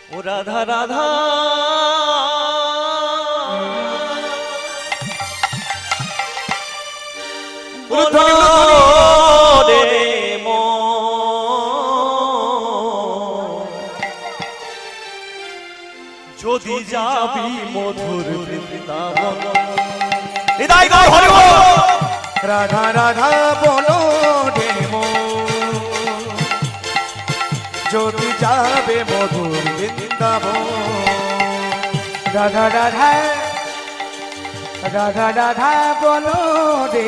ও রাধা রাধা বলো রে যদি যাবি মধুর বৃন্দাবন হৃদয় গো হরি বল রাধা রাধা বলো রে যদি যাবে মধুর বৃন্দাবন রাধা রাধা রাধা রাধা বলো রে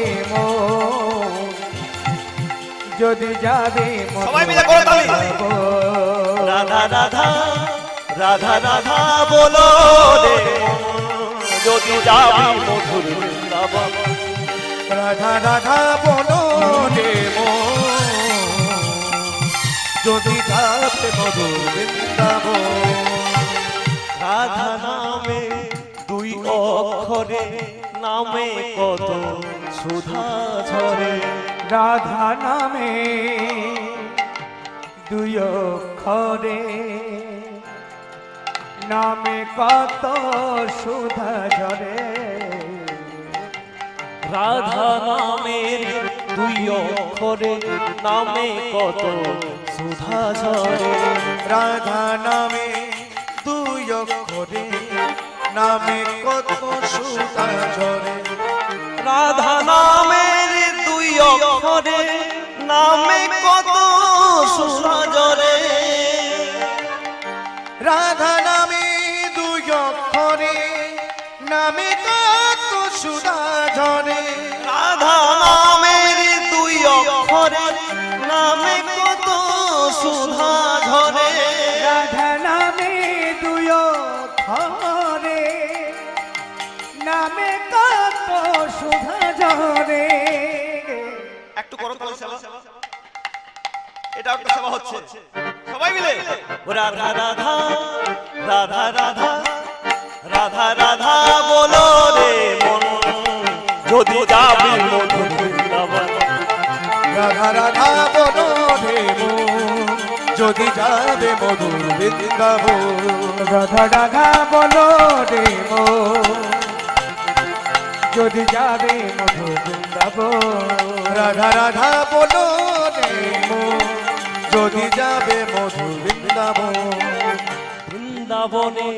যদি যাবে সবাই মিলে করে তালি রাধা রাধা রাধা রাধা বলো রে যদি যাবি মধুর বৃন্দাবন রাধা রাধা বলো রে যদি যাবে মধুর বৃন্দাবন রাধা নামে দুই অক্ষরে নামে কত সুধা ঝরে রাধা নামে দুই অক্ষরে নামে কত সুধা ঝরে রাধা নামের দুই অক্ষরে নামে কত সুধা ঝরে রাধা নামে দুই অক্ষরে নামে কত সুধা ঝরে রাধা নামের দুই অক্ষরে নামে কত সুধা ঝরে রাধা নামে দুই অক্ষরে নামে কত সুধা ঝরে রাধা নামের দুই অক্ষরে নামে কত সুধা ঝরে রাধা নামে দুই অক্ষরে নামে কত সুধা ঝরে একটু করো তাহলে সেবা এটা একটা সেবা হচ্ছে সবাই মিলে রাধা রাধা রাধা রাধা রাধা রাধা বলো রে মন যদি যাবি মধুর বৃন্দাবন রাধা রাধা বলো রে যদি যাবে মধুর বৃন্দাবন রাধা রাধা বলো রে যদি যাবে মধুর বৃন্দাবন রাধা রাধা বলো রে যদি যাবে মধুর বৃন্দাবন বৃন্দাবনে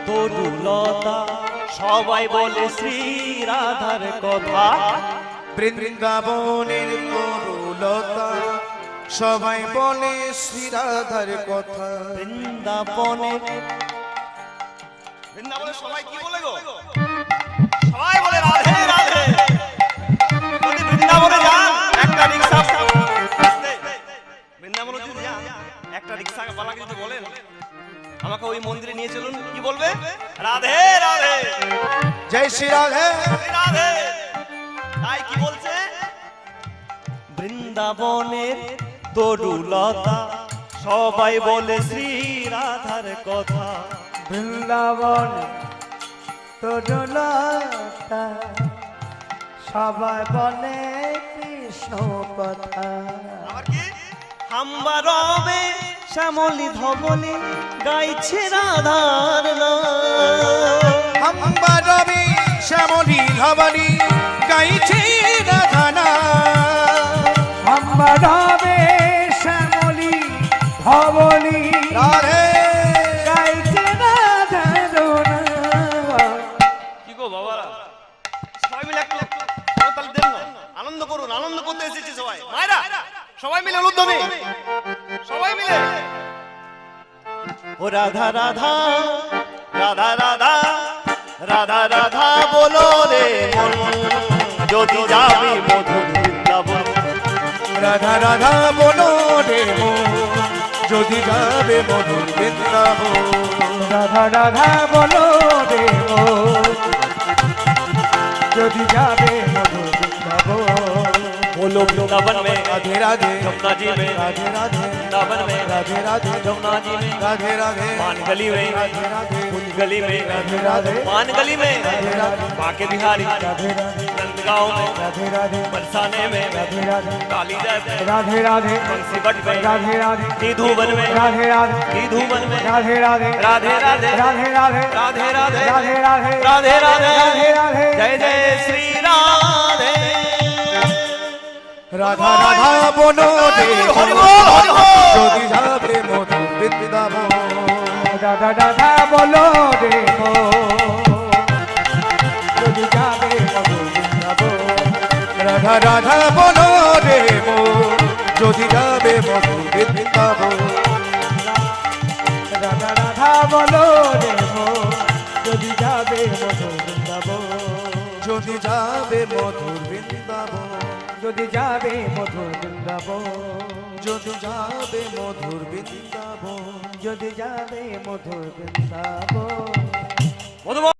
তরুলতা সবাই বলে শ্রী রাধার কথা বৃন্দাবনের তরুলতা সবাই বলে শ্রী রাধার কথা বৃন্দাবনে বৃন্দাবনে সবাই কি বলে গো সবাই বলে রাধে রাধে যদি বৃন্দাবনে যান একটা রিকশা বৃন্দাবনে যদি যান একটা রিকশা বালাকে যদি বলেন আমাকে ওই মন্দিরে নিয়ে চলুন কি বলবে রাধে রাধে জয় শ্রী রাধে রাধে তাই কি বলছে বৃন্দাবনের তরুলতা সবাই বলে শ্রী রাধার কথা বৃন্দাবন তরুলতা সবাই বলে কৃষ্ণ কথা আবার কি হাম্বা রবে শ্যামলি ধবলি গাইছে রাধার নাম হাম্বা রবে শ্যামলি ধবলি গাইছে রাধা নাম হাম্বা রবে শ্যামলি ধবলি রাধে গাইছে রাধা নাম কি গো বাবারা সবাই মিলে একটু তাহলে দেন না আনন্দ করুন আনন্দ করতে এসেছি সবাই মায়েরা সবাই মিলে উদ্যমী সবাই মিলে ও রাধা রাধা রাধা রাধা রাধা রাধা বলো রে মন যদি যাবি মধুর বৃন্দাবন রাধা রাধা বলো রে যদি যাবে মধুর বৃন্দাবন রাধা রাধা বলো রে যদি যাবে মধুর বৃন্দাবন बोलो वृंदावन में राधे राधे जमुना जी में राधे राधे वृंदावन में राधे राधे जमुना जी में राधे राधे मानगली में राधे राधे कुंज गली में राधे राधे मानगली में राधे राधे बांके बिहारी राधे राधे नंदगांव में राधे राधे बरसाने में राधे राधे कालीदास में राधे राधे बंसीबट में राधे राधे सीधुवन में राधे राधे सीधुवन में राधे राधे राधे राधे राधे राधे राधे राधे राधे राधे राधे राधे राधे राधे जय जय श्री राधे রাধা রাধা বলো রে হরি বল, হরি বল। যদি যাবে মধুর বৃন্দাবন রাধা রাধা বলো রে মো যদি যাবে মধুর বৃন্দাবন রাধা রাধা বলো রে মো যদি যাবে মধুর বৃন্দাবন রাধা রাধা বলো রে মো যদি যাবে মধুর বৃন্দাবন যদি যাবে মধুর বৃন্দাবন যদি যাবে মধুর বৃন্দাবন যদি যাবে মধুর বৃন্দাবন যদি যাবে মধুর বৃন্দাবন মধুবন